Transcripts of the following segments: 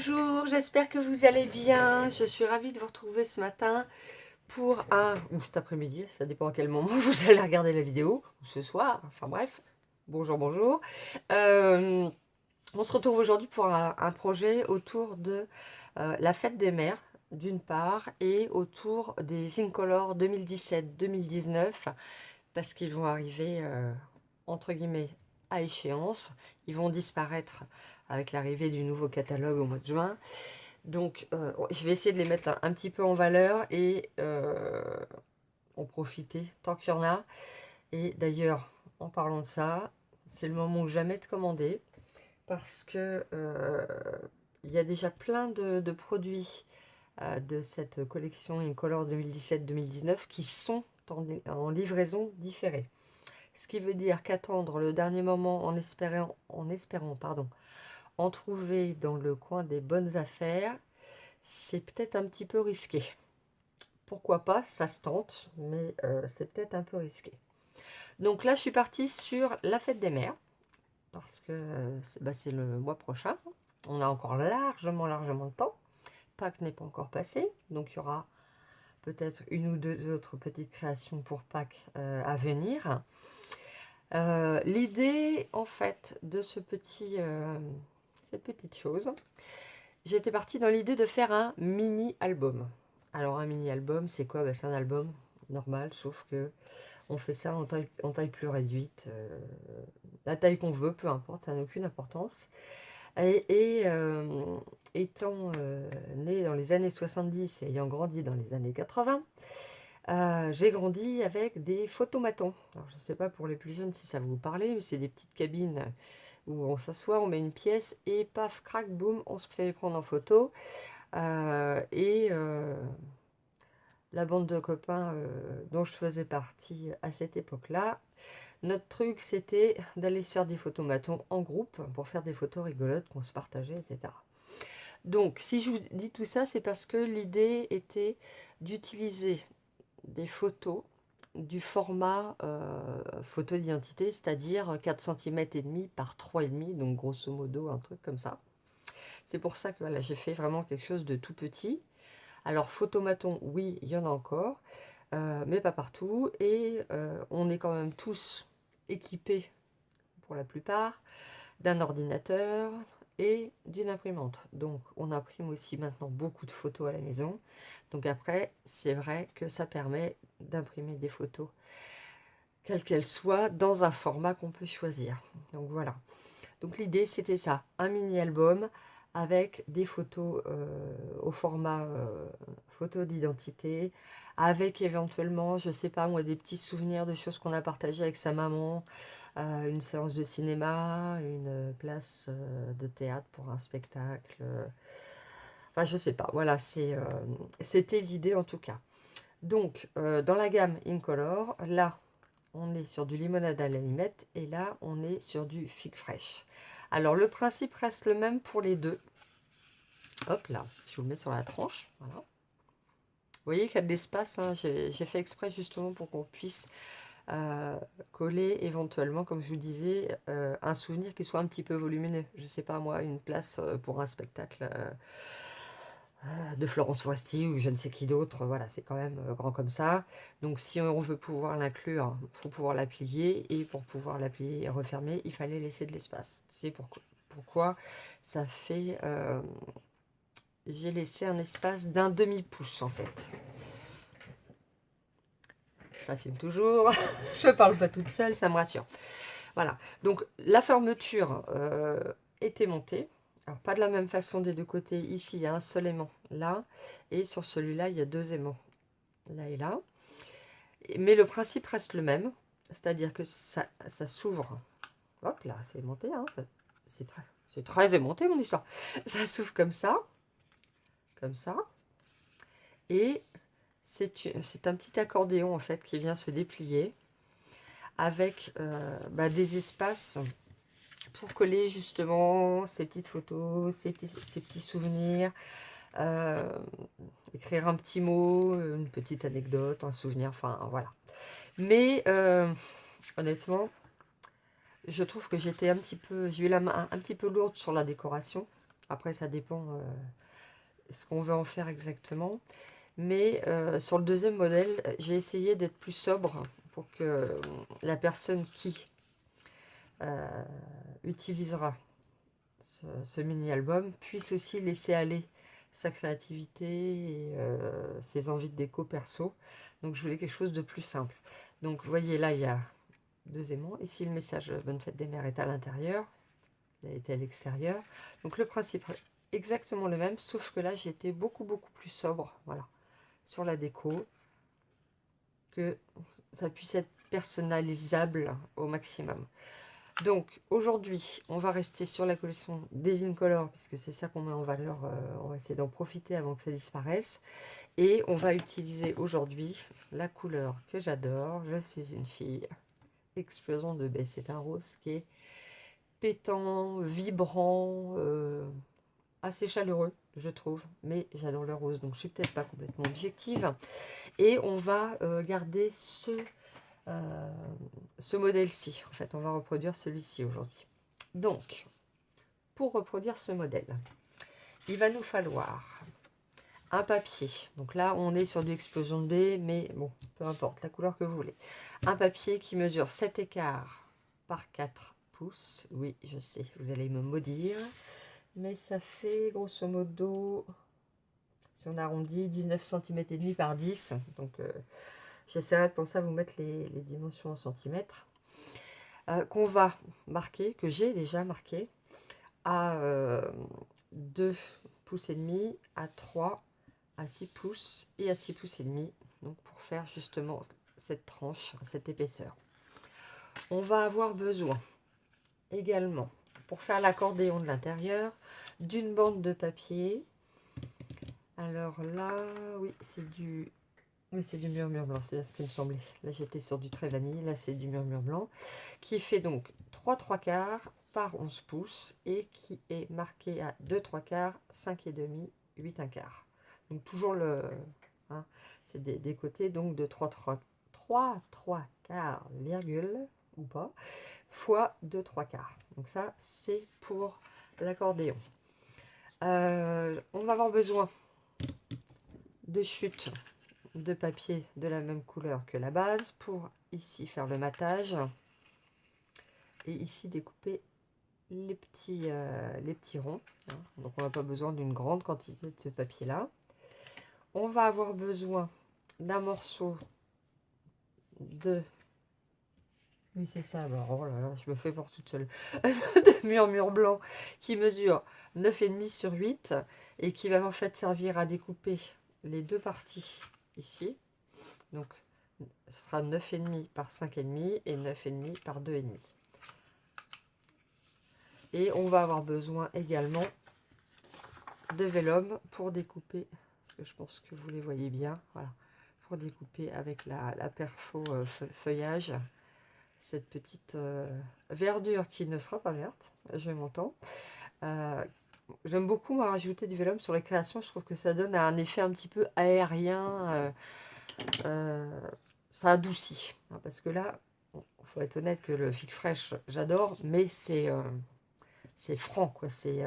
Bonjour, j'espère que vous allez bien. Je suis ravie de vous retrouver ce matin pour ou cet après-midi, ça dépend à quel moment vous allez regarder la vidéo, ou ce soir, enfin bref. Bonjour, bonjour. Euh, on se retrouve aujourd'hui pour un projet autour de la fête des mères, d'une part, et autour des Incolor 2017-2019, parce qu'ils vont arriver, entre guillemets, à échéance. Ils vont disparaître avec l'arrivée du nouveau catalogue au mois de juin. Donc, je vais essayer de les mettre un petit peu en valeur et en profiter tant qu'il y en a. Et d'ailleurs, en parlant de ça, c'est le moment ou jamais de commander parce que il y a déjà plein de produits de cette collection Incolor 2017-2019 qui sont en livraison différée. Ce qui veut dire qu'attendre le dernier moment en espérant en trouver dans le coin des bonnes affaires, c'est peut-être un petit peu risqué. Pourquoi pas, ça se tente, mais c'est peut-être un peu risqué. Donc là, je suis partie sur la fête des mères, parce que c'est le mois prochain. On a encore largement de temps. Pâques n'est pas encore passé, donc il y aura peut-être une ou deux autres petites créations pour Pâques à venir. L'idée, en fait, de cette petite chose, j'étais partie dans l'idée de faire un mini-album. Alors, un mini-album, c'est quoi? C'est un album normal, sauf que on fait ça en taille plus réduite. La taille qu'on veut, peu importe, ça n'a aucune importance. Étant née dans les années 70 et ayant grandi dans les années 80, j'ai grandi avec des photomatons. Alors, je ne sais pas pour les plus jeunes si ça va vous parler, mais c'est des petites cabines où on s'assoit, on met une pièce et paf, crac, boum, on se fait prendre en photo. La bande de copains dont je faisais partie à cette époque-là, notre truc c'était d'aller se faire des photomatons en groupe pour faire des photos rigolotes qu'on se partageait, etc. Donc, si je vous dis tout ça, c'est parce que l'idée était d'utiliser des photos du format photo d'identité, c'est-à-dire 4 cm et demi par 3,5, donc grosso modo un truc comme ça. C'est pour ça que voilà, j'ai fait vraiment quelque chose de tout petit. Alors photomaton, oui, il y en a encore, mais pas partout. Et on est quand même tous équipés, pour la plupart, d'un ordinateur et d'une imprimante. Donc on imprime aussi maintenant beaucoup de photos à la maison. Donc après, c'est vrai que ça permet d'imprimer des photos, quelles qu'elles soient, dans un format qu'on peut choisir. Donc voilà. Donc l'idée c'était ça, un mini-album avec des photos au format photo d'identité, avec éventuellement, je sais pas moi, des petits souvenirs de choses qu'on a partagées avec sa maman, une séance de cinéma, une place de théâtre pour un spectacle. Enfin, je sais pas, voilà, c'était l'idée en tout cas. Donc, dans la gamme Incolor, là, on est sur du limonade à la limette et là, on est sur du figue fraîche. Alors, le principe reste le même pour les deux. Hop là, je vous le mets sur la tranche, voilà. Vous voyez qu'il y a de l'espace, hein, j'ai fait exprès justement pour qu'on puisse coller éventuellement, comme je vous disais, un souvenir qui soit un petit peu volumineux. Je sais pas moi, une place pour un spectacle de Florence Foresti ou je ne sais qui d'autre, voilà, c'est quand même grand comme ça. Donc si on veut pouvoir l'inclure, il faut pouvoir la plier, et pour pouvoir la plier et refermer, il fallait laisser de l'espace. C'est pourquoi ça fait... j'ai laissé un espace d'un demi-pouce en fait. Ça filme toujours, je parle pas toute seule, ça me rassure. Voilà, donc la fermeture était montée. Alors pas de la même façon des deux côtés. Ici, il y a un seul aimant, là. Et sur celui-là, il y a deux aimants, là et là. Mais le principe reste le même. C'est-à-dire que ça s'ouvre. Hop là, c'est aimanté. Hein, c'est très aimanté, mon histoire. Ça s'ouvre comme ça. Comme ça. Et c'est un petit accordéon, en fait, qui vient se déplier. Avec des espaces pour coller justement ces petites photos, ces petits souvenirs, écrire un petit mot, une petite anecdote, un souvenir, enfin voilà. Mais honnêtement, je trouve que j'ai eu la main un petit peu lourde sur la décoration. Après, ça dépend ce qu'on veut en faire exactement. Mais sur le deuxième modèle, j'ai essayé d'être plus sobre pour que la personne qui utilisera ce mini-album puisse aussi laisser aller sa créativité et ses envies de déco perso. Donc je voulais quelque chose de plus simple. Donc vous voyez là, il y a 2 aimants. Ici, le message Bonne fête des mères est à l'intérieur. Il a été à l'extérieur. Donc le principe est exactement le même, sauf que là, j'étais beaucoup plus sobre, voilà, sur la déco, que ça puisse être personnalisable au maximum. Donc aujourd'hui, on va rester sur la collection des Incolor, puisque c'est ça qu'on met en valeur. On va essayer d'en profiter avant que ça disparaisse. Et on va utiliser aujourd'hui la couleur que j'adore. Je suis une fille. Explosion de baie. C'est un rose qui est pétant, vibrant, assez chaleureux, je trouve. Mais j'adore le rose, donc je suis peut-être pas complètement objective. Et on va garder ce modèle-ci. En fait, on va reproduire celui-ci aujourd'hui. Donc, pour reproduire ce modèle, il va nous falloir un papier. Donc là, on est sur de l'explosion de baie, mais bon, peu importe, la couleur que vous voulez. Un papier qui mesure 7 écarts par 4 pouces. Oui, je sais, vous allez me maudire. Mais ça fait grosso modo, si on arrondit, 19 cm et demi par 10. Donc, j'essaierai de penser à vous mettre les dimensions en centimètres. Qu'on va marquer, que j'ai déjà marqué, à 2 pouces et demi, à 3, à 6 pouces et à 6 pouces et demi. Donc pour faire justement cette tranche, cette épaisseur. On va avoir besoin également, pour faire l'accordéon de l'intérieur, d'une bande de papier. Alors là, oui, c'est du murmure blanc, c'est ce qui me semblait. Là, j'étais sur du trait vanille, là, c'est du murmure blanc, qui fait donc 3/3 par 11 pouces et qui est marqué à 2/3, 5,5, 8/4. Donc, toujours le... Hein, c'est des côtés, donc de 3/3 virgule, ou pas, fois 2/3. Donc, ça, c'est pour l'accordéon. On va avoir besoin de chutes de papier de la même couleur que la base pour ici faire le matage et ici découper les petits ronds, hein. Donc on n'a pas besoin d'une grande quantité de ce papier là. On va avoir besoin d'un morceau de... Oui, c'est ça, alors, oh là là, je me fais pour toute seule. De murmure blanc qui mesure 9,5 sur 8 et qui va en fait servir à découper les deux parties ici. Donc, ce sera 9,5 par 5,5 et 9,5 par 2,5. Et on va avoir besoin également de vélum pour découper, parce que je pense que vous les voyez bien, voilà, pour découper avec la perfo feuillage, cette petite verdure qui ne sera pas verte, je m'entends. J'aime beaucoup rajouter du vélum sur les créations, je trouve que ça donne un effet un petit peu aérien, ça adoucit, hein, parce que là, il faut être honnête que le Fig Fresh, j'adore, mais c'est franc, quoi, c'est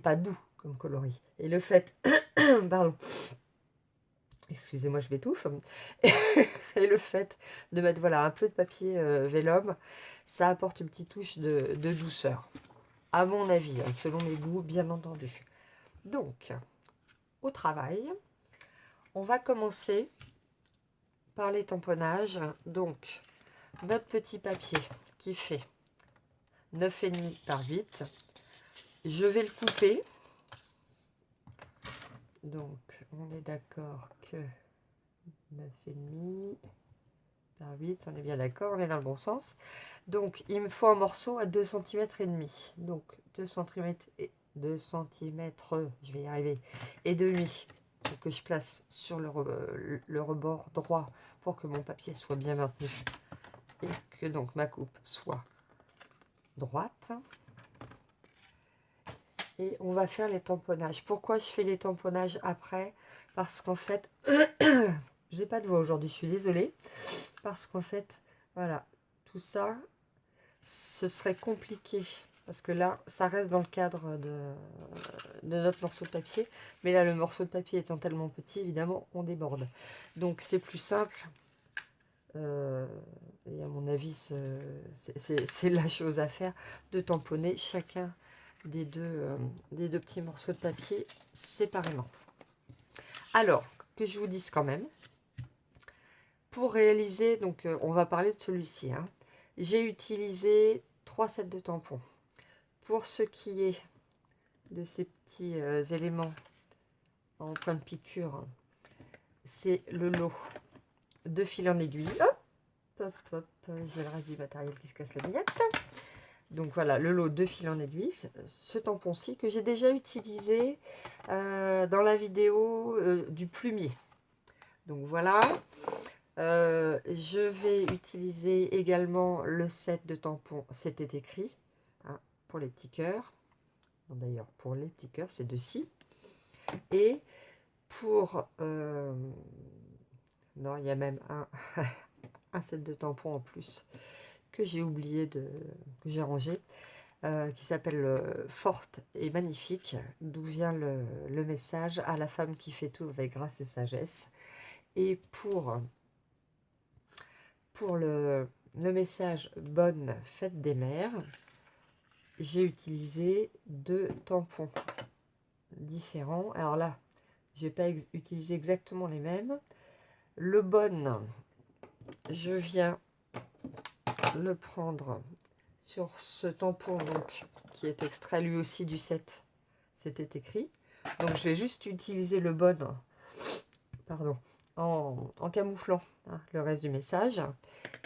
pas doux comme coloris. Et le fait, pardon, excusez-moi, je m'étouffe, et le fait de mettre, voilà, un peu de papier vélum, ça apporte une petite touche de douceur, à mon avis, hein, selon mes goûts, bien entendu. Donc, au travail, on va commencer par les tamponnages. Donc, notre petit papier qui fait 9,5 par 8, je vais le couper. Donc, on est d'accord que 9,5 par 8, on est bien d'accord, on est dans le bon sens. Donc, il me faut un morceau à 2 cm et demi. Donc, 2 cm et 2 cm, je vais y arriver, et demi, pour que je place sur le rebord droit pour que mon papier soit bien maintenu et que donc ma coupe soit droite. Et on va faire les tamponnages. Pourquoi je fais les tamponnages après? Parce qu'en fait, je n'ai pas de voix aujourd'hui, je suis désolée. Parce qu'en fait, voilà, tout ça, ce serait compliqué Parce que là, ça reste dans le cadre de notre morceau de papier. Mais là, le morceau de papier étant tellement petit, évidemment, on déborde. Donc, c'est plus simple. Et à mon avis, c'est la chose à faire, de tamponner chacun des deux petits morceaux de papier séparément. Alors, que je vous dise quand même, pour réaliser, donc on va parler de celui-ci, hein, j'ai utilisé 3 sets de tampons. Pour ce qui est de ces petits éléments en point de piqûre, c'est le lot de fil en aiguille. Hop, hop, hop, j'ai le reste du matériel qui se casse la vignette. Donc voilà, le lot de fil en aiguille, ce tampon-ci que j'ai déjà utilisé dans la vidéo du plumier. Donc voilà, je vais utiliser également le set de tampons, c'était écrit, hein, pour les petits cœurs. D'ailleurs, pour les petits cœurs, c'est de-ci. Et pour... non, il y a même un set de tampons en plus que j'ai oublié que j'ai rangé, qui s'appelle Forte et Magnifique, d'où vient le message à la femme qui fait tout avec grâce et sagesse. Et pour le message Bonne fête des mères, j'ai utilisé 2 tampons différents. Alors là, je vais pas utiliser exactement les mêmes. Le Bonne, je viens le prendre sur ce tampon donc, qui est extrait lui aussi du set, c'était écrit. Donc je vais juste utiliser le Bonne, pardon, en camouflant, hein, le reste du message.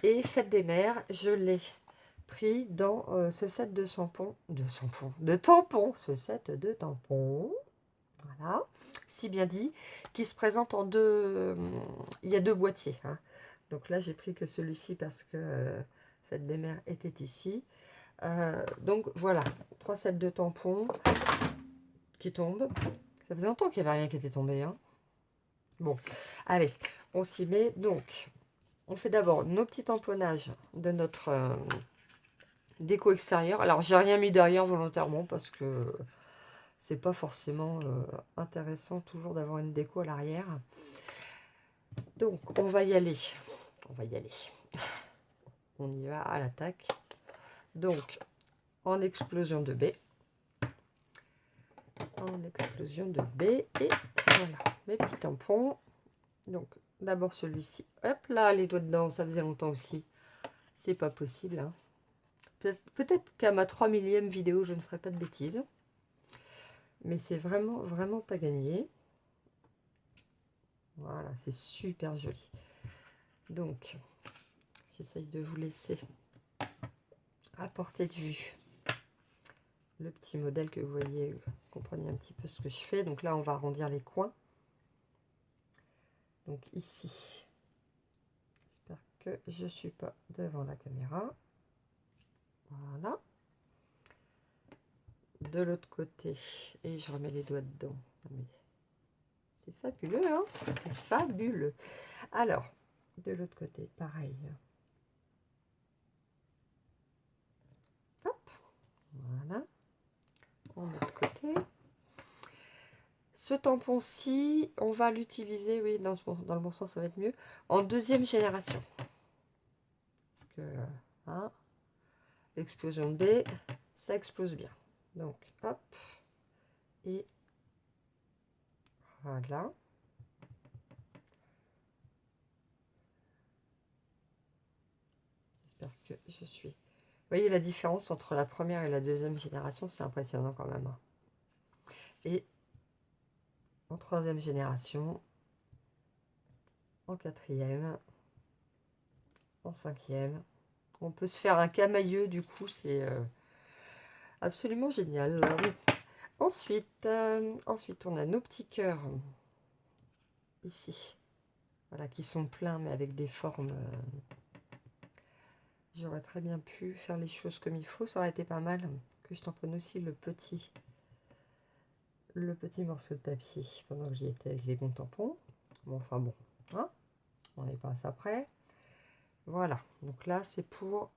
Et Fête des mères, je l'ai pris dans ce set de tampons, ce set de tampons, voilà, si bien dit, qui se présente en deux, il y a 2 boîtiers, hein. Donc là j'ai pris que celui-ci parce que Fête des mères était ici. Donc voilà, 3 sets de tampons qui tombent. Ça faisait longtemps qu'il n'y avait rien qui était tombé, hein. Bon, allez, on s'y met. Donc, on fait d'abord nos petits tamponnages de notre déco extérieure. Alors, j'ai rien mis derrière volontairement parce que c'est pas forcément intéressant toujours d'avoir une déco à l'arrière. Donc, on va y aller. On va y aller. On y va à l'attaque. Donc, en explosion de baie. En explosion de baie. Et voilà, mes petits tampons. Donc, d'abord celui-ci. Hop là, les doigts dedans, ça faisait longtemps aussi. C'est pas possible, hein. Peut-être qu'à ma 3 millième vidéo, je ne ferai pas de bêtises. Mais c'est vraiment, vraiment pas gagné. Voilà, c'est super joli. Donc, j'essaye de vous laisser à portée de vue le petit modèle que vous voyez, vous comprenez un petit peu ce que je fais. Donc là, on va arrondir les coins. Donc ici, j'espère que je ne suis pas devant la caméra. Voilà. De l'autre côté, et je remets les doigts dedans. C'est fabuleux, hein? C'est fabuleux. Alors, de l'autre côté, pareil. Hop, voilà. En autre côté. Ce tampon-ci, on va l'utiliser, oui, dans le bon sens, ça va être mieux, en 2e génération. Parce que, hein, l'explosion de baie, ça explose bien. Donc, hop, et voilà. J'espère que je suis... Vous voyez la différence entre la 1re et la 2e génération, c'est impressionnant quand même. Et en 3e génération, en 4e, en 5e. On peut se faire un camailleux, du coup, c'est absolument génial. Ensuite, on a nos petits cœurs, ici, voilà, qui sont pleins, mais avec des formes... J'aurais très bien pu faire les choses comme il faut, ça aurait été pas mal. Que je tamponne aussi le petit morceau de papier pendant que j'y étais avec les bons tampons. Bon, enfin bon, hein, on n'est pas à ça près. Voilà, donc là c'est pour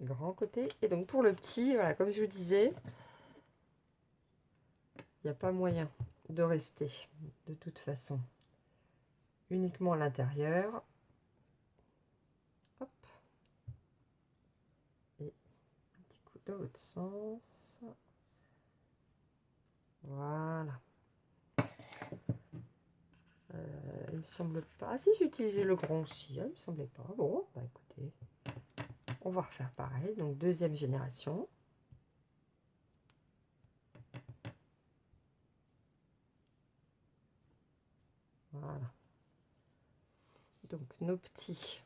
grand côté. Et donc pour le petit, voilà, comme je vous disais, il n'y a pas moyen de rester de toute façon uniquement à l'intérieur. Hop. Et un petit coup dans l'autre sens. Voilà. Il me semble pas. Ah si, j'ai utilisé le grand aussi. Hein, il me semblait pas. Bon, bah écoutez, on va refaire pareil. Donc deuxième génération. Voilà. Donc nos petits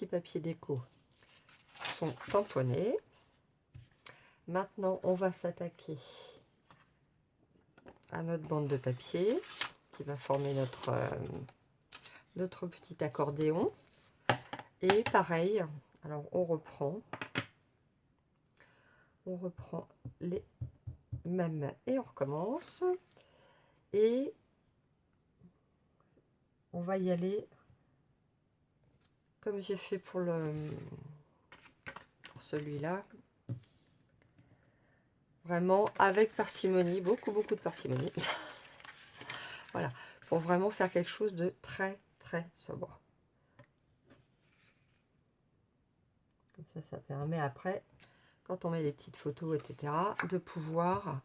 papiers déco sont tamponnés. Maintenant, on va s'attaquer à notre bande de papier qui va former notre petit accordéon. Et pareil, alors on reprend les mêmes et on recommence. Et on va y aller comme j'ai fait pour celui-là. Vraiment avec parcimonie, beaucoup de parcimonie. Voilà, pour vraiment faire quelque chose de très sobre. Comme ça permet après, quand on met les petites photos, etc., de pouvoir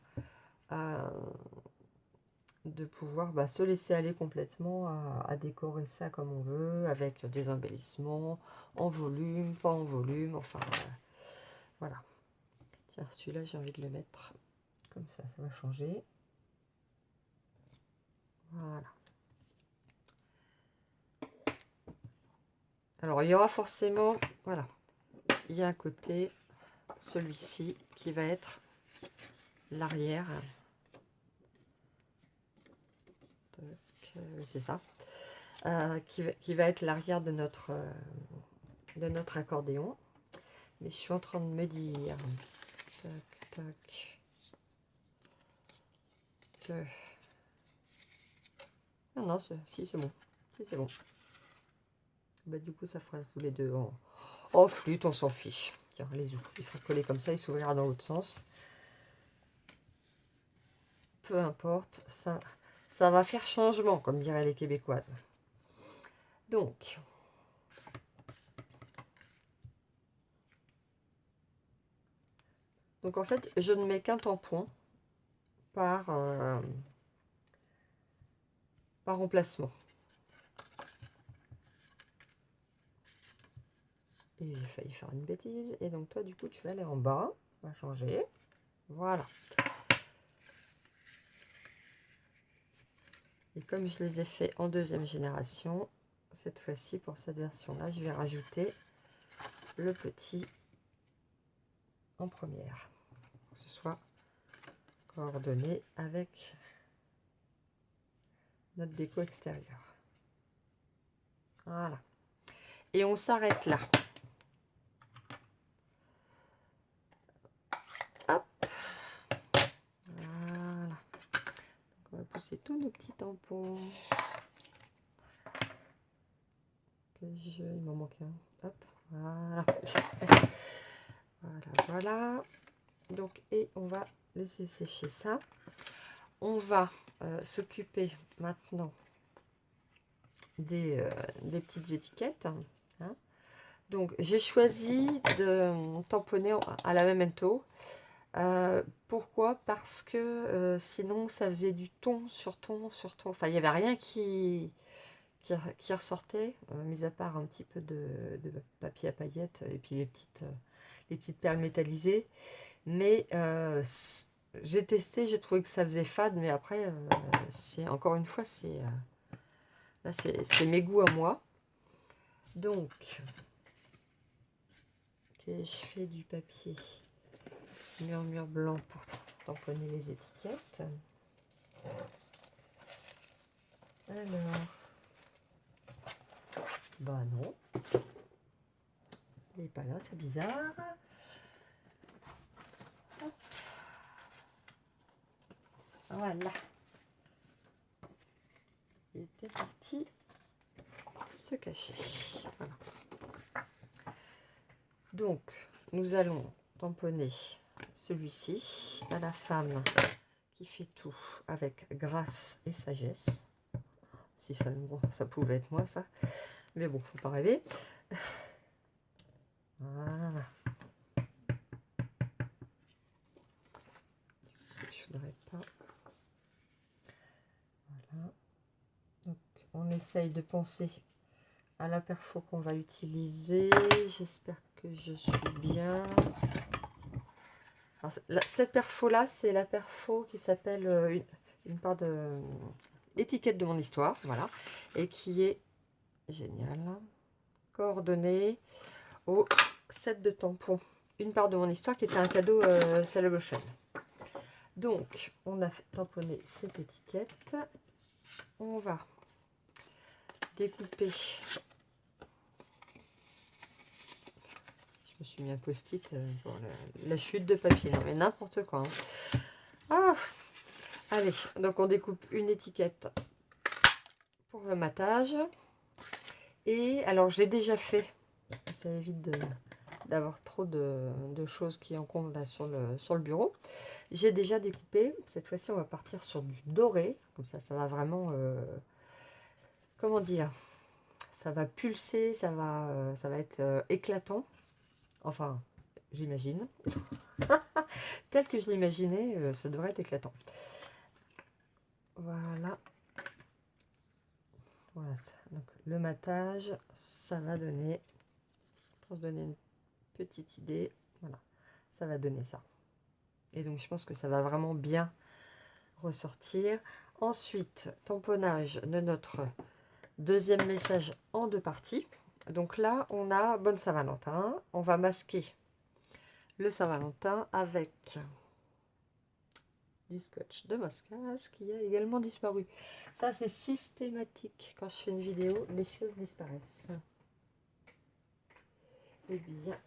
se laisser aller complètement à décorer ça comme on veut, avec des embellissements, en volume, pas en volume, enfin, voilà. Tiens, celui-là, j'ai envie de le mettre comme ça va changer. Voilà. Alors, il y aura forcément, voilà, il y a un côté, celui-ci, qui va être l'arrière. C'est ça. Qui va être l'arrière de notre accordéon. Mais je suis en train de me dire, que... Non, si c'est bon. Si c'est bon. Bah, du coup, ça fera tous les deux en flûte, on s'en fiche. Tiens, les os, il sera collé comme ça, il s'ouvrira dans l'autre sens. Peu importe, ça va faire changement, comme diraient les Québécoises. Donc, en fait, je ne mets qu'un tampon par emplacement. Et j'ai failli faire une bêtise. Et donc toi, du coup, tu vas aller en bas. Ça va changer. Voilà. Et comme je les ai fait en deuxième génération, cette fois-ci, pour cette version-là, je vais rajouter le petit en première. Pour que ce soit coordonné avec notre déco extérieure. Voilà. Et on s'arrête là. Hop. Voilà. Donc on va pousser tous nos petits tampons. Il m'en manque un. Hop. Voilà. Voilà. Donc, et on va laisser sécher ça. On va s'occuper maintenant des petites étiquettes. Hein. Donc, j'ai choisi de tamponner à la Memento. Pourquoi? Parce que sinon, ça faisait du ton sur ton sur ton. Enfin, il n'y avait rien qui ressortait, mis à part un petit peu de papier à paillettes et puis les petites perles métallisées. Mais j'ai testé, j'ai trouvé que ça faisait fade, mais après, c'est encore une fois, c'est mes goûts à moi. Donc, je fais du papier murmure blanc pour tamponner les étiquettes. Alors, bah non, il n'est pas là, c'est bizarre. Hop. Voilà. Il était parti se cacher. Voilà. Donc, nous allons tamponner celui-ci à la femme qui fait tout avec grâce et sagesse. Si seulement ça pouvait être moi, ça. Mais bon, faut pas rêver. Voilà. Je voudrais pas. Voilà. Donc, on essaye de penser à la perfo qu'on va utiliser. J'espère que je suis bien. Alors, cette perfo là, c'est la perfo qui s'appelle une part de étiquette de mon histoire, voilà, et qui est géniale, coordonnée au set de tampons, une part de mon histoire qui était un cadeau Celebration. Donc, on a tamponné cette étiquette. On va découper. Je me suis mis un post-it pour la chute de papier. Non, mais n'importe quoi. Hein. Ah, allez, donc on découpe une étiquette pour le matage. Et alors, j'ai déjà fait. Ça évite d'avoir trop de choses qui encombrent là sur le bureau. J'ai déjà découpé. Cette fois-ci, on va partir sur du doré. Comme ça va vraiment... comment dire? Ça va pulser, ça va être éclatant. Enfin, j'imagine. Tel que je l'imaginais, ça devrait être éclatant. Voilà. Voilà. Donc, le matage, ça va donner... Pour se donner une petite idée, voilà. Ça va donner ça. Et donc, je pense que ça va vraiment bien ressortir. Ensuite, tamponnage de notre deuxième message en 2 parties. Donc là, on a Bonne Saint-Valentin. On va masquer le Saint-Valentin avec du scotch de masquage qui a également disparu. Ça, c'est systématique. Quand je fais une vidéo, les choses disparaissent. Eh bien,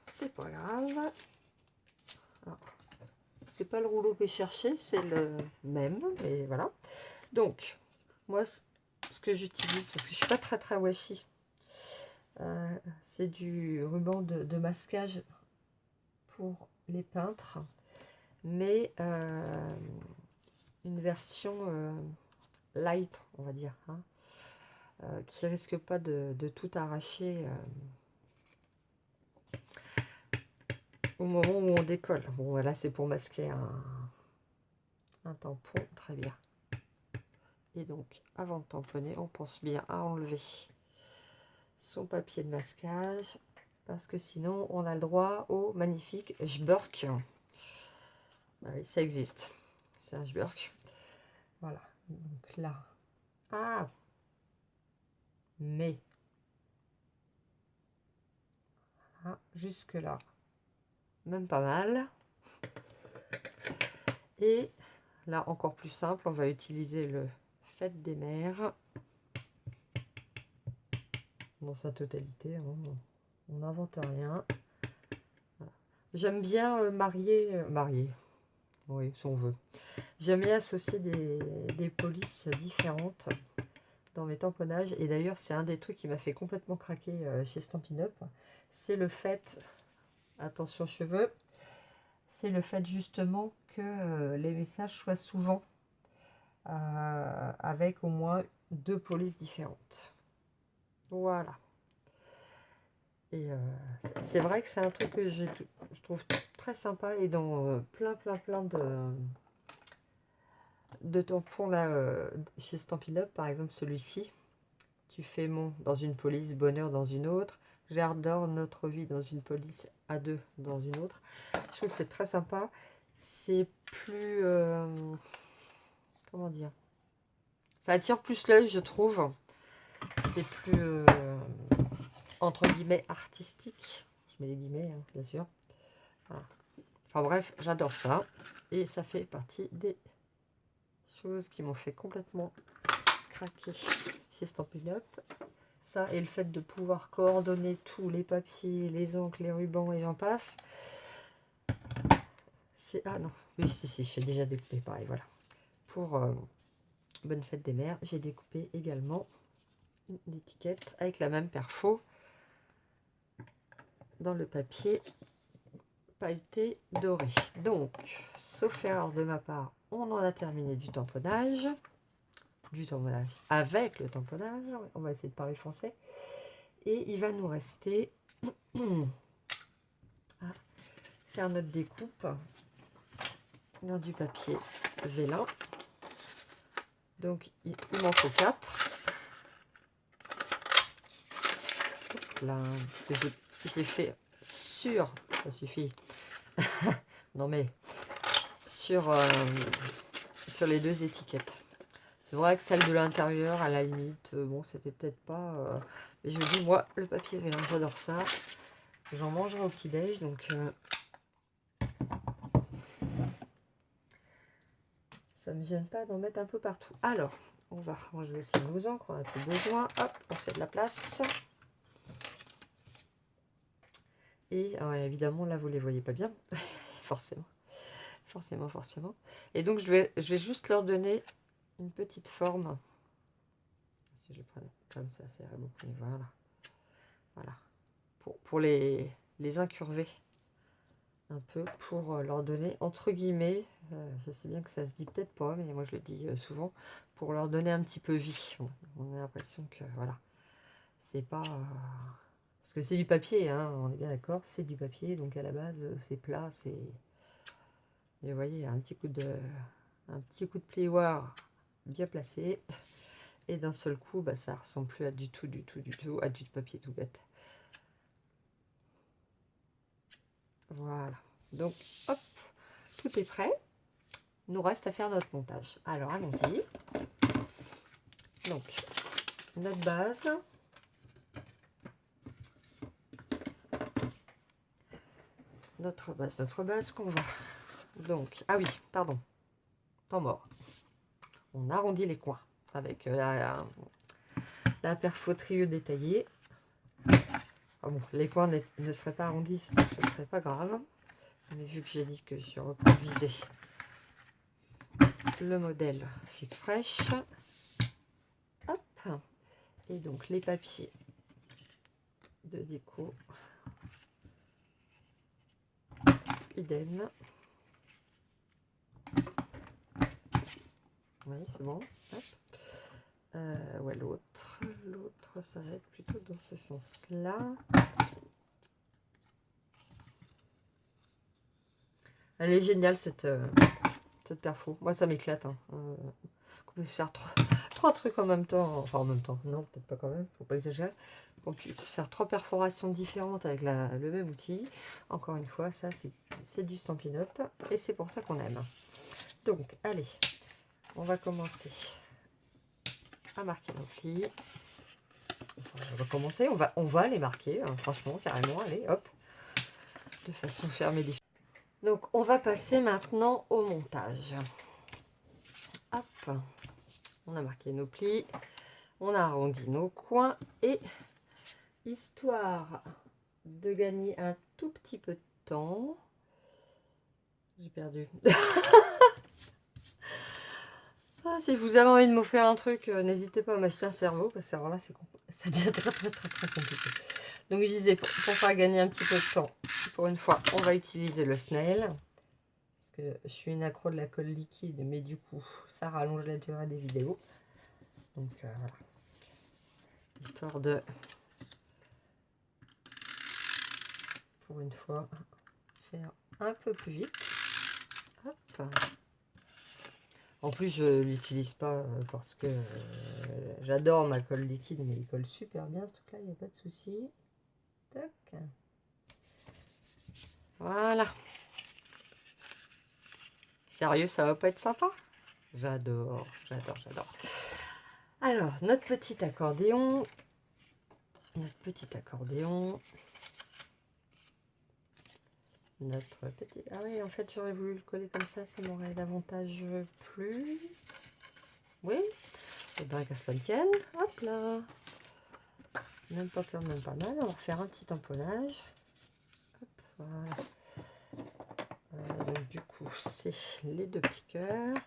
c'est pas grave. C'est pas le rouleau que je cherchais, c'est le même, mais voilà. Donc, moi, ce que j'utilise, parce que je suis pas très washi, c'est du ruban de masquage pour les peintres, mais une version light, on va dire, hein, qui risque pas de tout arracher au moment où on décolle. Bon, voilà, c'est pour masquer un tampon, très bien. Et donc, avant de tamponner, on pense bien à enlever son papier de masquage, parce que sinon, on a le droit au magnifique Schburk. Ah oui, ça existe. C'est un Schburk. Voilà. Donc là. Ah! Mais. Ah, jusque là. Même pas mal. Et là, encore plus simple, on va utiliser le Fête des Mères dans sa totalité. Hein. On n'invente rien. Voilà. J'aime bien marier, oui, si on veut. J'aime bien associer des polices différentes dans mes tamponnages. Et d'ailleurs, c'est un des trucs qui m'a fait complètement craquer chez Stampin' Up. C'est le fait, attention cheveux, c'est le fait justement que les messages soient souvent avec au moins 2 polices différentes. Voilà. Et c'est vrai que c'est un truc que je trouve très sympa et dans plein de tampons là chez Stampin' Up, par exemple celui-ci. Tu fais mon dans une police, bonheur dans une autre. J'adore notre vie dans une police, à 2 dans une autre. Je trouve que c'est très sympa. C'est plus... comment dire? Ça attire plus l'œil, je trouve. C'est plus, entre guillemets, artistique. Je mets les guillemets, hein, bien sûr. Voilà. Enfin bref, j'adore ça. Et ça fait partie des choses qui m'ont fait complètement craquer chez Stampin' Up. Ça et le fait de pouvoir coordonner tous les papiers, les encres, les rubans et j'en passe. C'est... Ah non, oui, si, j'ai déjà découpé pareil, voilà. Pour Bonne Fête des Mères, j'ai découpé également une étiquette avec la même perfo dans le papier pailleté doré. Donc, sauf erreur de ma part, on en a terminé du tamponnage. Avec le tamponnage. On va essayer de parler français. Et il va nous rester à faire notre découpe dans du papier vélin. Donc, il m'en faut 4. Là, parce que je l'ai fait sur... Ça suffit. Non mais... Sur les 2 étiquettes. C'est vrai que celle de l'intérieur, à la limite, bon, c'était peut-être pas... mais je dis, moi, le papier vélin, j'adore ça. J'en mangerai au petit-déj, donc... ça me gêne pas d'en mettre un peu partout. Alors, on va ranger aussi nos encres, on a plus besoin. Hop, on se fait de la place. Et évidemment, là, vous les voyez pas bien. Forcément. Forcément. Et donc, je vais juste leur donner une petite forme. Si je le prenais comme ça, c'est beaucoup mieux. Voilà. Pour les incurver un peu, pour leur donner, entre guillemets, je sais bien que ça se dit peut-être pas, mais moi je le dis souvent, pour leur donner un petit peu vie. On a l'impression que, voilà, c'est pas... parce que c'est du papier, hein, on est bien d'accord, c'est du papier, donc à la base, c'est plat, c'est... Et vous voyez, un petit coup de plioir bien placé, et d'un seul coup, bah, ça ressemble plus à du tout, à du papier tout bête. Voilà. Donc, hop, tout est prêt. Il nous reste à faire notre montage. Alors, allons-y. Donc, notre base. Notre base qu'on va... Donc, ah oui, pardon. Temps mort. On arrondit les coins avec la perfo trio détaillée. Ah bon, les coins ne seraient pas arrondis, ce ne serait pas grave. Mais vu que j'ai dit que je reproduisais le modèle Figue Fraîche, hop, et donc les papiers de déco, idem. Oui, c'est bon. Ouais, l'autre, ça va être plutôt dans ce sens-là. Elle est géniale cette perfo. Moi, ça m'éclate. Hein. On peut faire trois trucs en même temps. Enfin, en même temps. Non, peut-être pas quand même. Faut pas exagérer. On puisse faire 3 perforations différentes avec le même outil. Encore une fois, ça, c'est du Stampin' Up. Et c'est pour ça qu'on aime. Donc, allez. On va commencer à marquer nos plis. Enfin, on va commencer. On va les marquer. Hein, franchement, carrément. Allez, hop. De façon fermée. Donc, on va passer maintenant au montage. Hop, on a marqué nos plis, on a arrondi nos coins et histoire de gagner un tout petit peu de temps, j'ai perdu. Ah, si vous avez envie de m'offrir un truc, n'hésitez pas à m'acheter un cerveau, parce que alors là, ça devient très compliqué. Donc, je disais, pour faire gagner un petit peu de temps, pour une fois, on va utiliser le snail. Parce que je suis une accro de la colle liquide, mais du coup, ça rallonge la durée des vidéos. Donc, voilà. Histoire de, pour une fois, faire un peu plus vite. Hop. En plus, je l'utilise pas parce que j'adore ma colle liquide, mais il colle super bien ce truc-là, il n'y a pas de souci. Tac. Voilà. Sérieux, ça va pas être sympa? J'adore. Alors, notre petit accordéon. Notre petit... Ah oui, en fait, j'aurais voulu le coller comme ça m'aurait davantage plu. Oui. Et bien, qu'à cela ne tienne. Hop là. Même pas peur, même pas mal. On va faire un petit tamponnage. Hop, voilà. Donc, du coup, c'est les 2 petits cœurs.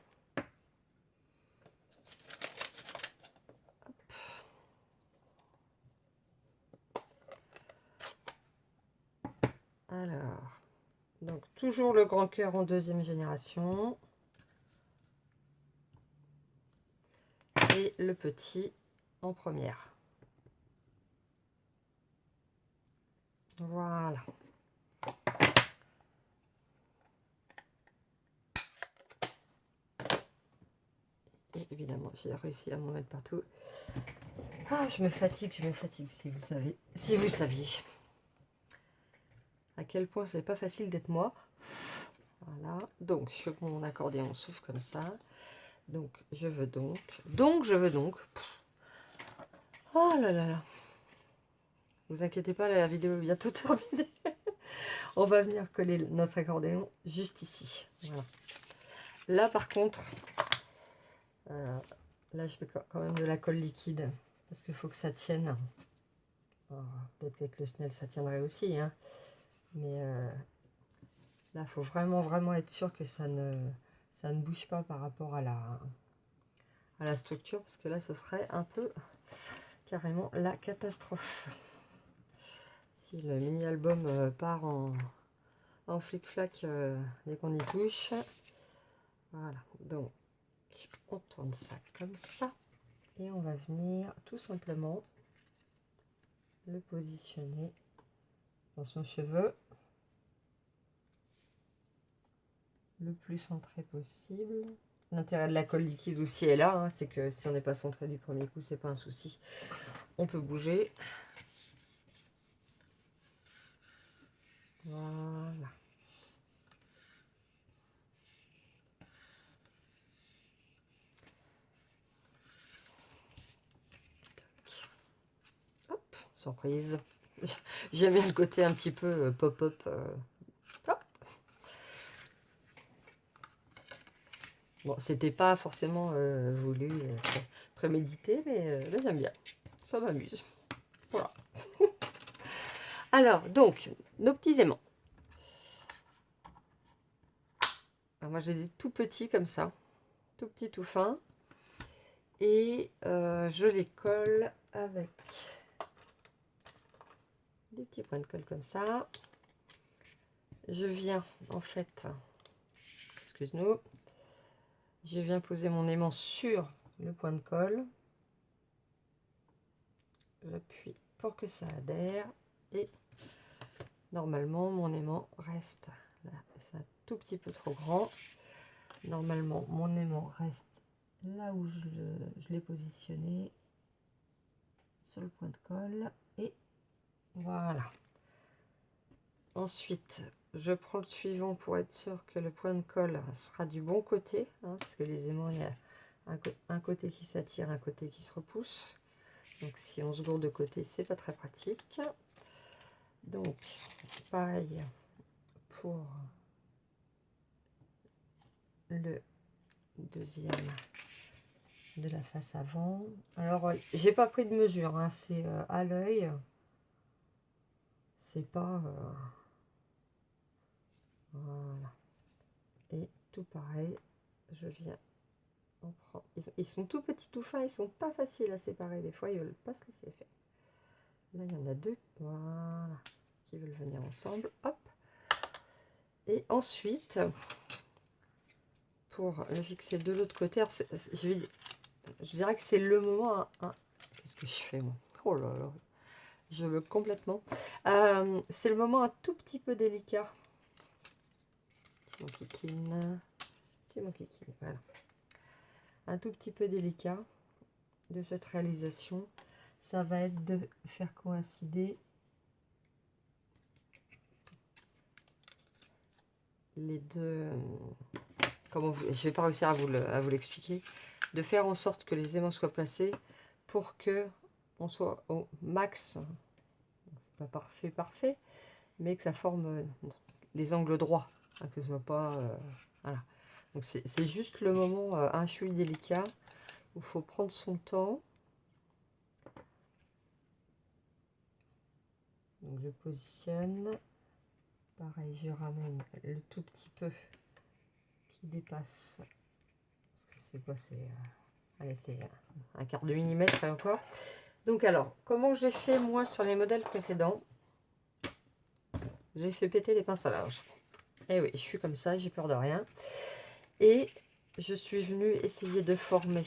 Hop. Alors, donc toujours le grand cœur en deuxième génération. Et le petit en première. Voilà. Et évidemment, j'ai réussi à m'en mettre partout. Ah, je me fatigue, si vous savez. Si vous saviez. À quel point c'est pas facile d'être moi. Voilà. Donc, je veux que mon accordéon s'ouvre comme ça. Donc, je veux donc. Je veux donc. Oh là là là. Vous inquiétez pas, la vidéo est bientôt terminée. On va venir coller notre accordéon juste ici. Voilà. Là, par contre, là, je mets quand même de la colle liquide. Parce qu'il faut que ça tienne. Peut-être qu'avec le Snell, ça tiendrait aussi. Hein. Mais là, il faut vraiment être sûr que ça ne bouge pas par rapport à la structure. Parce que là, ce serait un peu carrément la catastrophe. Si le mini-album part en flic-flac dès qu'on y touche. Voilà. Donc, on tourne ça comme ça. Et on va venir tout simplement le positionner dans son cheveu le plus centré possible. L'intérêt de la colle liquide aussi est là, hein, c'est que si on n'est pas centré du premier coup, c'est pas un souci. On peut bouger. Voilà. Hop, surprise. J'aime bien le côté un petit peu pop-up. Hop. Bon, c'était pas forcément voulu, prémédité, mais j'aime bien. Ça m'amuse. Voilà. Alors, donc, nos petits aimants. Alors, moi, j'ai des tout petits comme ça. Tout petits, tout fins. Et je les colle avec des petits points de colle comme ça. Je viens, en fait, excuse-nous, je viens poser mon aimant sur le point de colle. J'appuie pour que ça adhère. Et normalement, mon aimant reste là. C'est un tout petit peu trop grand. Normalement, mon aimant reste là où je l'ai positionné, sur le point de colle. Et voilà. Ensuite, je prends le suivant pour être sûr que le point de colle sera du bon côté, hein, parce que les aimants, il y a un côté qui s'attire, un côté qui se repousse. Donc si on se gourde de côté, c'est pas très pratique. Donc, pareil pour le deuxième de la face avant. Alors, j'ai pas pris de mesure, hein, c'est à l'œil. C'est pas... voilà. Et tout pareil, je viens, on prend. Ils sont tout petits, tout fins, ils sont pas faciles à séparer. Des fois, ils veulent pas se laisser faire. Là, il y en a deux, voilà, qui veulent venir ensemble. Hop. Et ensuite, pour le fixer de l'autre côté, alors je dirais que c'est le moment. Qu'est-ce que je fais, moi? Oh là là, je veux complètement. C'est le moment un tout petit peu délicat. Mon kikine, voilà. Un tout petit peu délicat de cette réalisation, ça va être de faire coïncider les deux. Je vais pas réussir à vous l'expliquer. De faire en sorte que les aimants soient placés pour que on soit au max. C'est pas parfait, mais que ça forme des angles droits, hein, que ce soit pas. Voilà. Donc c'est juste le moment un chouï délicat où il faut prendre son temps. Donc je positionne. Pareil, je ramène le tout petit peu qui dépasse. C'est quoi? C'est un quart de millimètre et encore. Donc alors, comment j'ai fait moi sur les modèles précédents? J'ai fait péter les pinces à linge. Et oui, je suis comme ça, j'ai peur de rien. Et je suis venue essayer de former.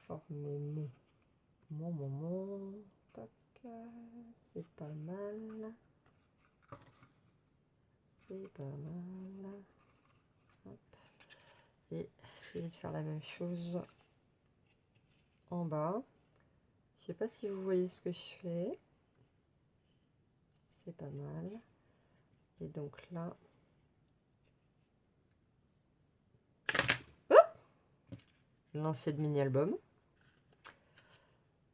Former mon. Tac, c'est pas mal. C'est pas mal. Hop. Et essayer de faire la même chose en bas. Je sais pas si vous voyez ce que je fais. C'est pas mal. Et donc là, lancer de mini-album.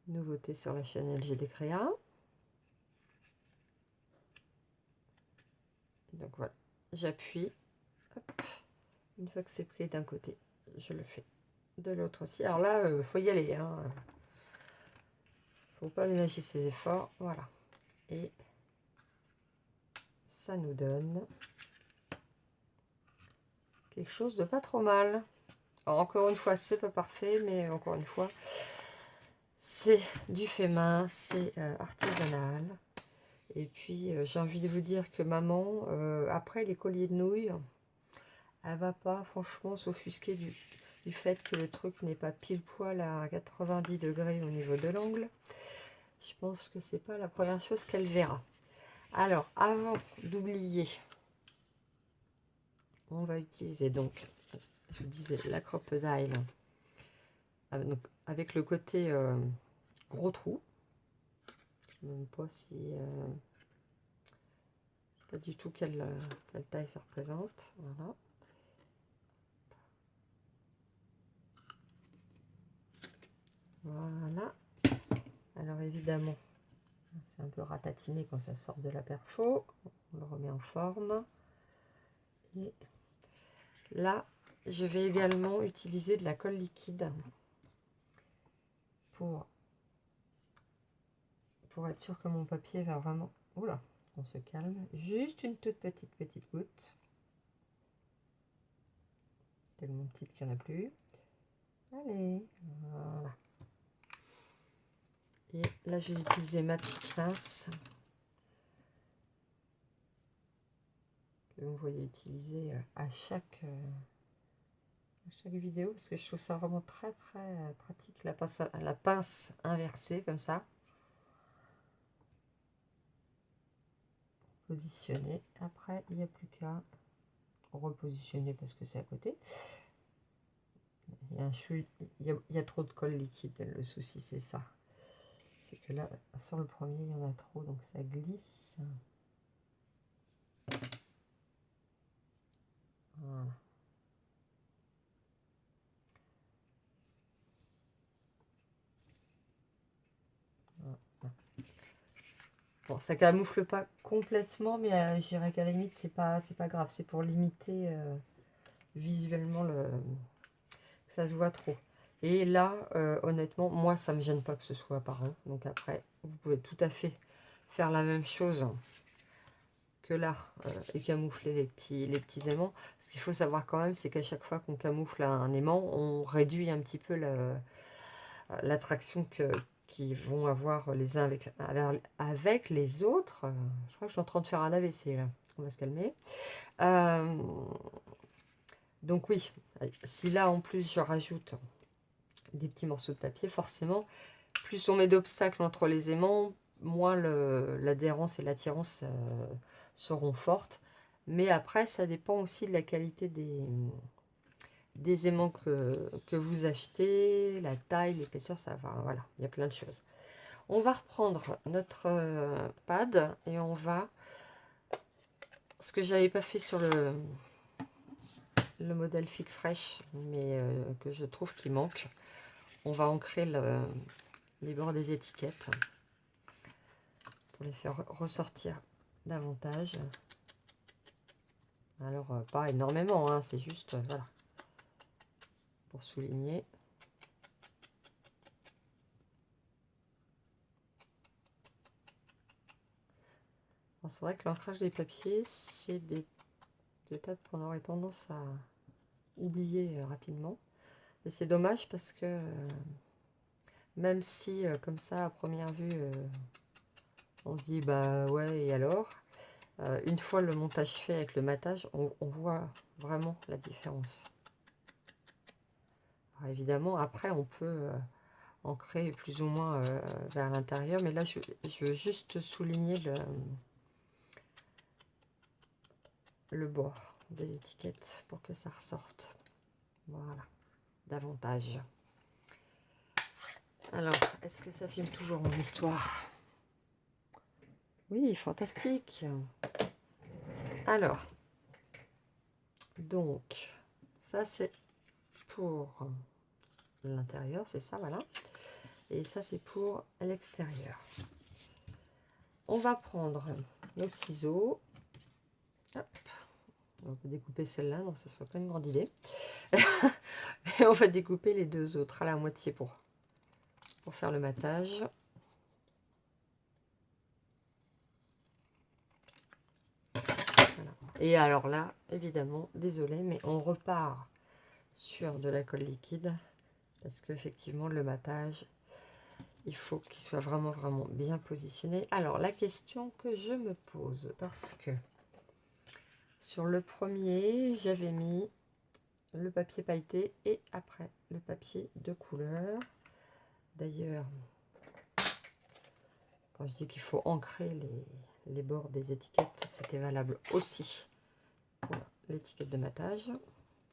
Nouveauté sur la chaîne LGD Créa. Donc voilà, j'appuie. Une fois que c'est pris d'un côté, je le fais de l'autre aussi. Alors là, faut y aller. Hein. Faut pas ménager ses efforts. Voilà. Et ça nous donne quelque chose de pas trop mal. Alors, encore une fois, c'est pas parfait, mais encore une fois, c'est du fait main, c'est artisanal. Et puis, j'ai envie de vous dire que maman, après les colliers de nouilles, elle va pas franchement s'offusquer du fait que le truc n'est pas pile poil à 90 degrés au niveau de l'angle. Je pense que c'est pas la première chose qu'elle verra. Alors, avant d'oublier, on va utiliser donc, je vous disais, la crocodile avec le côté gros trou. Je ne sais même pas si... pas du tout quelle taille ça représente. Voilà. Voilà. Alors évidemment, c'est un peu ratatiné quand ça sort de la perfo. On le remet en forme. Et là, je vais également utiliser de la colle liquide pour être sûr que mon papier va vraiment... Oula, on se calme. Juste une toute petite goutte. Tellement petite qu'il n'y en a plus. Allez, voilà. Et là, j'ai utilisé ma petite pince que vous voyez utiliser à chaque vidéo parce que je trouve ça vraiment très pratique, la pince inversée comme ça. Positionner. Après, il n'y a plus qu'à repositionner parce que c'est à côté. Il y a trop de colle liquide. Le souci, c'est ça. C'est que là, sur le premier, il y en a trop, donc ça glisse. Voilà. Bon, ça camoufle pas complètement, mais je dirais qu'à la limite, c'est pas grave. C'est pour limiter visuellement que ça se voit trop. Et là, honnêtement, moi, ça me gêne pas que ce soit apparent. Donc après, vous pouvez tout à fait faire la même chose que là et camoufler les petits aimants. Ce qu'il faut savoir quand même, c'est qu'à chaque fois qu'on camoufle un aimant, on réduit un petit peu l'attraction qu'ils vont avoir les uns avec les autres. Je crois que je suis en train de faire un AVC là. On va se calmer. Donc oui, si là en plus je rajoute des petits morceaux de papier, forcément, plus on met d'obstacles entre les aimants, moins l'adhérence et l'attirance seront fortes. Mais après, ça dépend aussi de la qualité des aimants que vous achetez, la taille, l'épaisseur, ça va, voilà, il y a plein de choses. On va reprendre notre pad et on va, ce que j'avais pas fait sur le modèle Fig Fresh, mais que je trouve qu'il manque, on va ancrer les bords des étiquettes pour les faire ressortir davantage. Alors, pas énormément, hein, c'est juste, voilà, pour souligner. C'est vrai que l'ancrage des papiers, c'est des étapes qu'on aurait tendance à oublier rapidement. Mais c'est dommage parce que Même si, comme ça, à première vue, on se dit, bah ouais, et alors? Une fois le montage fait avec le matage, on voit vraiment la différence. Alors, évidemment, après, on peut ancrer plus ou moins vers l'intérieur, mais là, je veux juste souligner le bord de l'étiquette pour que ça ressorte. Voilà, davantage. Alors, est-ce que ça filme toujours mon histoire? Oui, fantastique. Alors, donc, ça c'est pour l'intérieur, c'est ça, voilà. Et ça c'est pour l'extérieur. On va prendre nos ciseaux. Hop. On peut découper celle-là, donc ça serait pas une grande idée. Et on va découper les deux autres à la moitié pour faire le matage. Voilà. Et alors là, évidemment, désolé, mais on repart sur de la colle liquide parce qu'effectivement, le matage, il faut qu'il soit vraiment bien positionné. Alors, la question que je me pose, parce que sur le premier, j'avais mis le papier pailleté et après le papier de couleur. D'ailleurs, quand je dis qu'il faut ancrer les bords des étiquettes, c'était valable aussi pour l'étiquette de matage.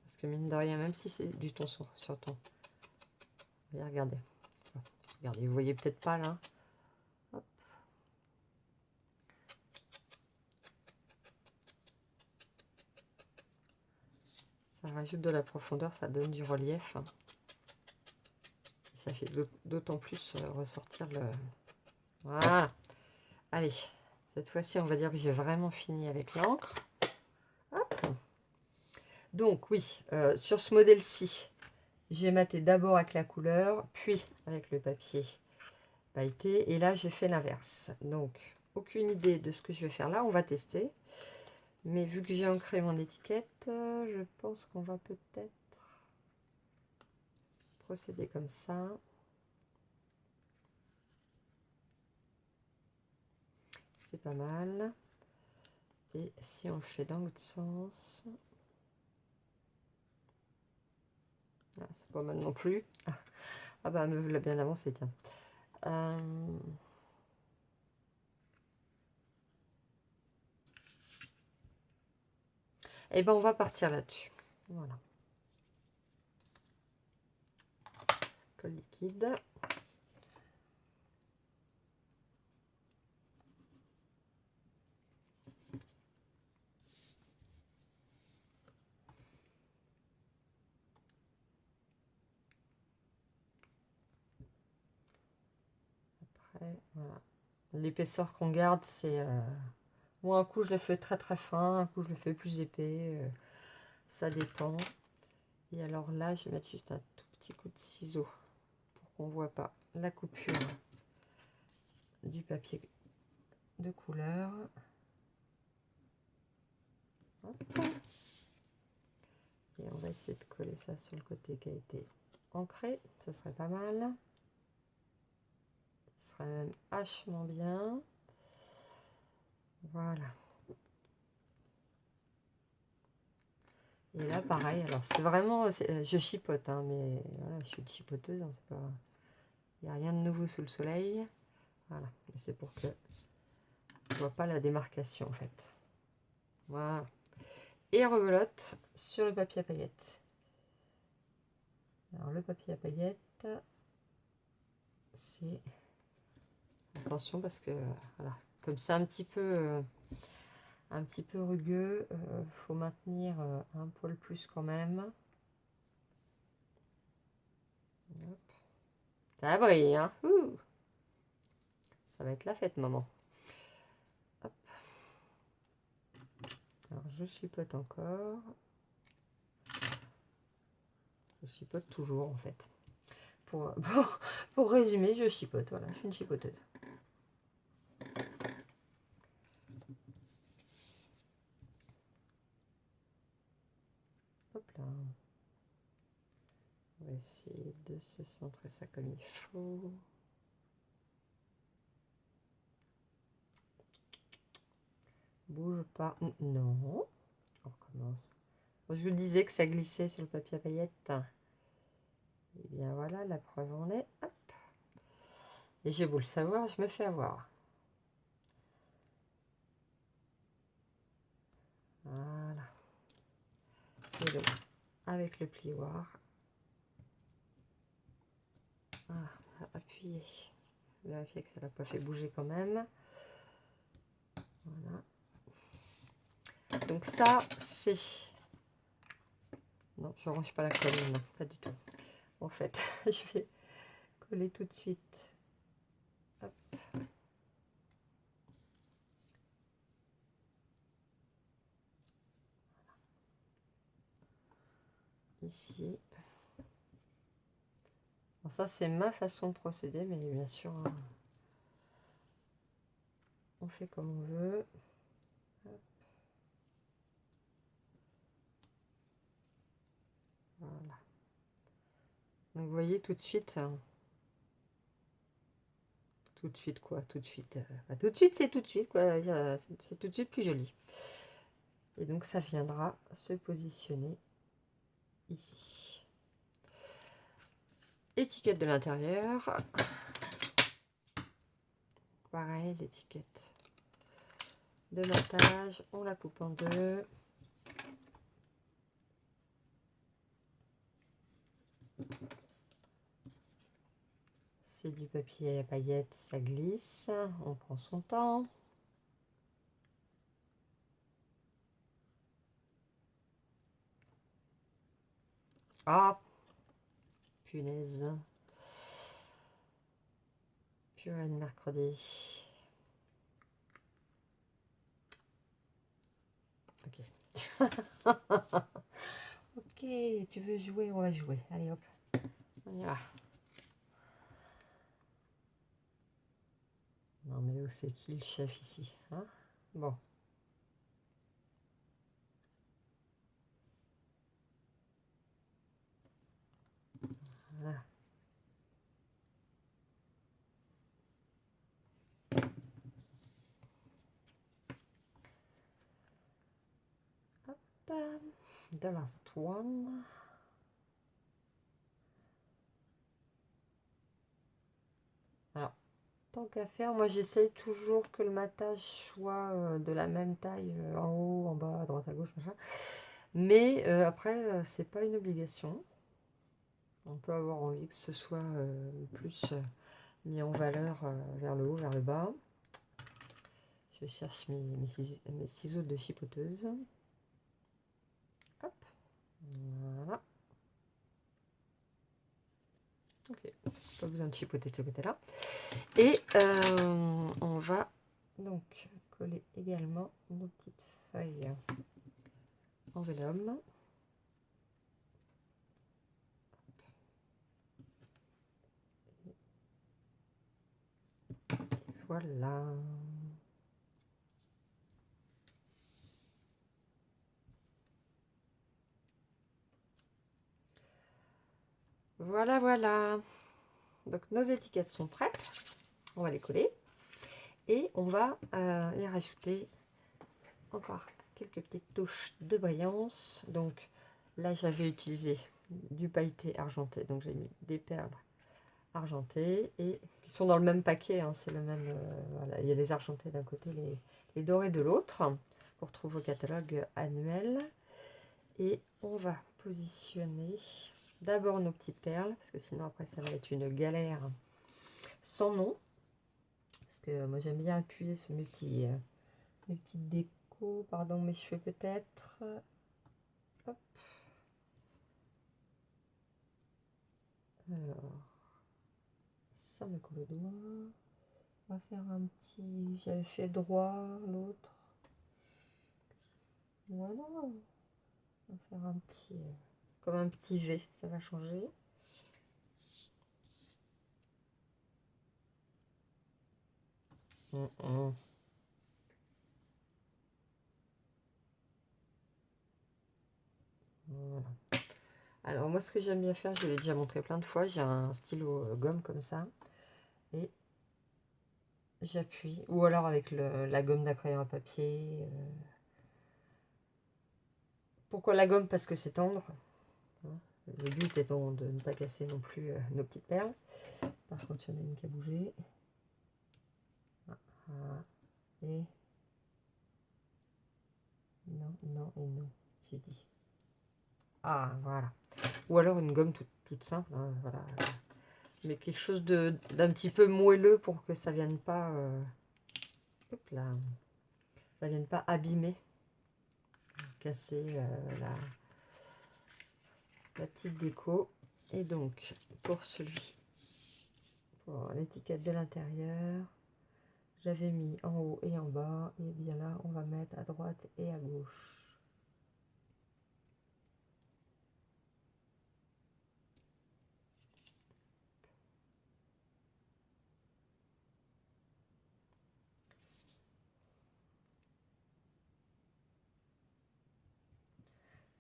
Parce que mine de rien, même si c'est du ton sur ton... Regardez. Regardez, vous voyez peut-être pas là. Hop. Ça rajoute de la profondeur, ça donne du relief. Ça fait d'autant plus ressortir le... Voilà. Allez, cette fois-ci, on va dire que j'ai vraiment fini avec l'encre. Donc oui, sur ce modèle-ci, j'ai maté d'abord avec la couleur, puis avec le papier pailleté. Et là, j'ai fait l'inverse. Donc, aucune idée de ce que je vais faire là. On va tester. Mais vu que j'ai ancré mon étiquette, je pense qu'on va peut-être procéder comme ça. C'est pas mal. Et si on le fait dans l'autre sens... Ah, c'est pas mal non plus. Ah bah, me l'a bien avancé, tiens. Et ben on va partir là-dessus. Voilà. Colle liquide. Après, voilà. L'épaisseur qu'on garde, c'est... Moi, un coup, je le fais très très fin, un coup, je le fais plus épais. Ça dépend. Et alors là, je vais mettre juste un tout petit coup de ciseau pour qu'on ne voit pas la coupure du papier de couleur. Hop. Et on va essayer de coller ça sur le côté qui a été ancré. Ce serait pas mal. Ce serait même vachement bien. Voilà. Et là, pareil. Alors, c'est vraiment... je chipote, hein, mais voilà, je suis une chipoteuse. Hein, c'est pas... Il n'y a rien de nouveau sous le soleil. Voilà. C'est pour que je ne vois pas la démarcation, en fait. Voilà. Et rebelote sur le papier à paillettes. Alors, le papier à paillettes, c'est... Attention parce que, voilà, comme c'est un petit peu rugueux, faut maintenir un poil plus quand même. Hop. Ça brille, hein. Ouh. Ça va être la fête, maman. Hop. Alors, je chipote encore. Je chipote toujours, en fait. Pour résumer, je chipote. Voilà, je suis une chipoteuse. Hop là. On va essayer de se centrer ça comme il faut. Bouge pas. Non. On recommence. Je vous disais que ça glissait sur le papier à paillettes. Et bien voilà, la preuve en est. Hop. Et j'ai beau le savoir, je me fais avoir. Voilà. Et donc, avec le plioir, voilà, appuyer. Vérifier que ça l'a pas fait bouger quand même. Voilà. Donc ça, c'est... Non, je range pas la colle, non, pas du tout. En fait, je vais coller tout de suite. Hop. Ici. Bon, ça, c'est ma façon de procéder, mais bien sûr, hein, on fait comme on veut. Hop. Voilà. Donc, vous voyez tout de suite... Tout de suite quoi, tout de suite. Tout de suite, c'est tout de suite quoi. C'est tout de suite plus joli. Et donc ça viendra se positionner ici. Étiquette de l'intérieur. Pareil, l'étiquette de matage, on la coupe en deux. C'est du papier à paillettes, ça glisse. On prend son temps. Ah, punaise. Purée de mercredi. Ok. Ok, tu veux jouer, on va jouer. Allez hop, on y va. Non mais où c'est qui le chef ici, hein? Bon. Voilà. Hop. The last one. Alors, tant qu'à faire, moi j'essaye toujours que le matage soit de la même taille en haut, en bas, à droite, à gauche, machin. Mais après, c'est pas une obligation. On peut avoir envie que ce soit plus mis en valeur vers le haut, vers le bas. Je cherche mes ciseaux de chipoteuse. Hop, voilà. Ok, pas besoin de chipoter de ce côté-là. Et on va donc coller également nos petites feuilles en vélum. Voilà. Voilà, voilà. Donc nos étiquettes sont prêtes. On va les coller. Et on va y rajouter encore quelques petites touches de brillance. Donc là, j'avais utilisé du pailleté argenté. Donc j'ai mis des perles argentées et qui sont dans le même paquet. Hein, c'est le même. Voilà, il y a les argentés d'un côté, les dorés de l'autre. Qu'on retrouve au catalogue annuel. Et on va positionner d'abord nos petites perles, parce que sinon après ça va être une galère sans nom. Parce que moi j'aime bien appuyer sur mes petites décos, pardon, mes cheveux peut-être. Hop. Alors, ça me colle au doigt. On va faire un petit... J'avais fait droit, l'autre. Voilà. On va faire un petit... comme un petit V, ça va changer. Voilà. Alors moi ce que j'aime bien faire, je l'ai déjà montré plein de fois, j'ai un stylo gomme comme ça. Et j'appuie. Ou alors avec la gomme d'un crayon à papier. Pourquoi la gomme? Parce que c'est tendre. Le but étant de ne pas casser non plus nos petites perles. Par contre, il y en a une qui a bougé. Voilà. Et non, non et non, j'ai dit. Ah, voilà. Ou alors une gomme toute simple. Hein, voilà. Mais quelque chose d'un petit peu moelleux pour que ça vienne pas... hop là. Ça vienne pas abîmer. Casser la petite déco. Et donc, pour celui, pour l'étiquette de l'intérieur, j'avais mis en haut et en bas. Et bien là, on va mettre à droite et à gauche.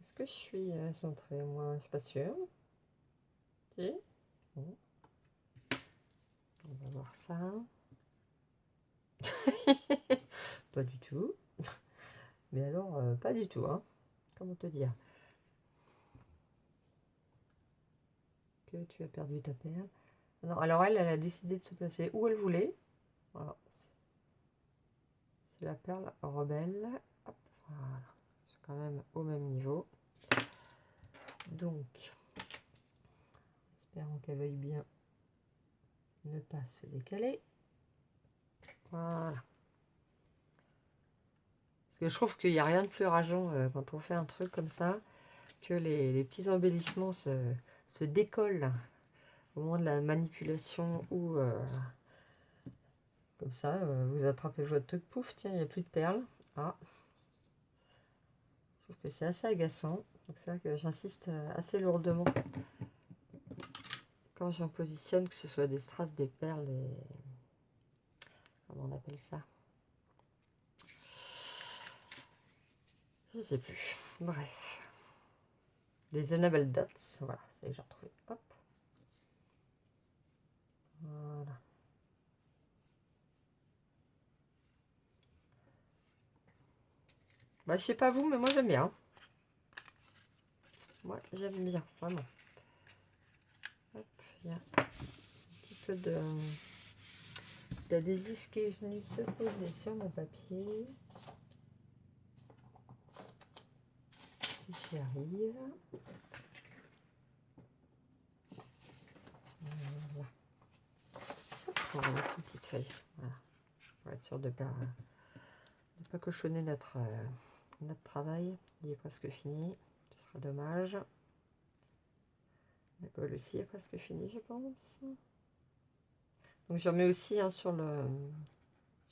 Est-ce que je suis centrée? Moi, je suis pas sûre. Si. Bon. On va voir ça. Pas du tout. Mais alors, pas du tout. Hein. Comment te dire? Que tu as perdu ta perle. Non, alors elle a décidé de se placer où elle voulait. Voilà. C'est la perle rebelle. Hop, voilà. C'est quand même au même niveau. Donc, espérons qu'elle veuille bien ne pas se décaler. Voilà. Parce que je trouve qu'il n'y a rien de plus rageant quand on fait un truc comme ça, que les petits embellissements se décollent au moment de la manipulation ou comme ça, vous attrapez votre truc, pouf, tiens, il n'y a plus de perles. Ah. Je trouve que c'est assez agaçant. Donc c'est vrai que j'insiste assez lourdement quand j'en positionne, que ce soit des strass, des perles et... Comment on appelle ça? Je sais plus. Bref. Des Annabelle Dots. Voilà, c'est que j'ai retrouvé. Hop. Voilà. Bah, je sais pas vous, mais moi j'aime bien. Moi j'aime bien, vraiment. Hop, il y a un petit peu d'adhésif qui est venu se poser sur mon papier. Si j'y arrive. Voilà. On va mettre une petite feuille. Voilà. Pour être sûr de ne pas cochonner notre travail. Il est presque fini. Ce sera dommage. La colle aussi est presque finie, je pense. Donc j'en mets aussi hein, sur le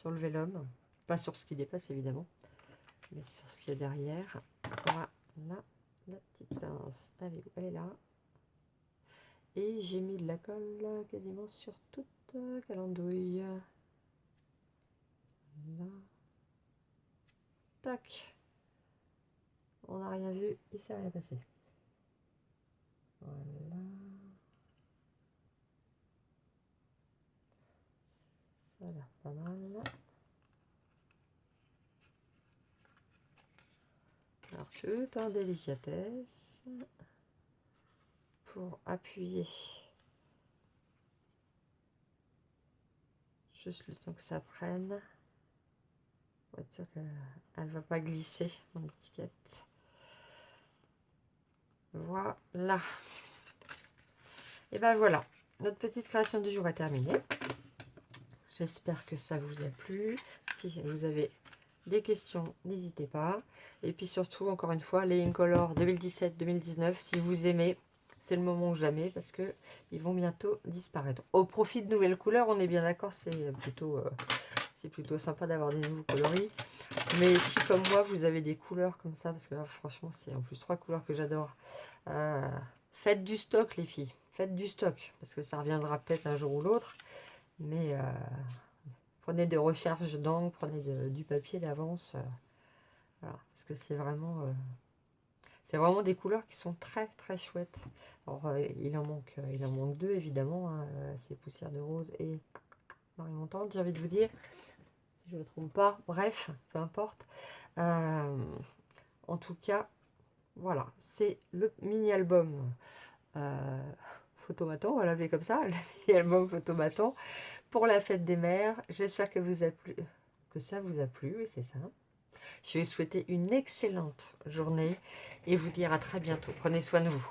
vélum. Pas sur ce qui dépasse évidemment, mais sur ce qu'il y a derrière. Voilà, la petite pince. Elle est où? Elle est là. Et j'ai mis de la colle quasiment sur toute calandouille. Là. Tac. On n'a rien vu, il s'est rien passé. Voilà. Ça a l'air pas mal. Alors tout en délicatesse pour appuyer juste le temps que ça prenne pour être sûr qu'elle ne va pas glisser mon étiquette. Voilà. Et ben voilà, notre petite création du jour est terminée. J'espère que ça vous a plu. Si vous avez des questions, n'hésitez pas. Et puis surtout, encore une fois, les Incolor 2017-2019, si vous aimez, c'est le moment ou jamais parce que ils vont bientôt disparaître. Au profit de nouvelles couleurs, on est bien d'accord, c'est plutôt sympa d'avoir des nouveaux coloris. Mais si comme moi, vous avez des couleurs comme ça, parce que là, franchement, c'est en plus 3 couleurs que j'adore. Faites du stock, les filles. Faites du stock, parce que ça reviendra peut-être un jour ou l'autre. Mais prenez des recherches d'encre, prenez du papier d'avance. Voilà, parce que c'est vraiment... C'est vraiment des couleurs qui sont très très chouettes. Alors il en manque deux évidemment, hein, c'est Poussière de Rose et Marie Montante, j'ai envie de vous dire, si je ne me trompe pas. Bref, peu importe. En tout cas, voilà, c'est le mini-album Photomaton, on va l'appeler comme ça, le mini-album Photomaton pour la fête des mères. J'espère que ça vous a plu, et c'est ça. Je vais vous souhaiter une excellente journée et vous dire à très bientôt. Prenez soin de vous.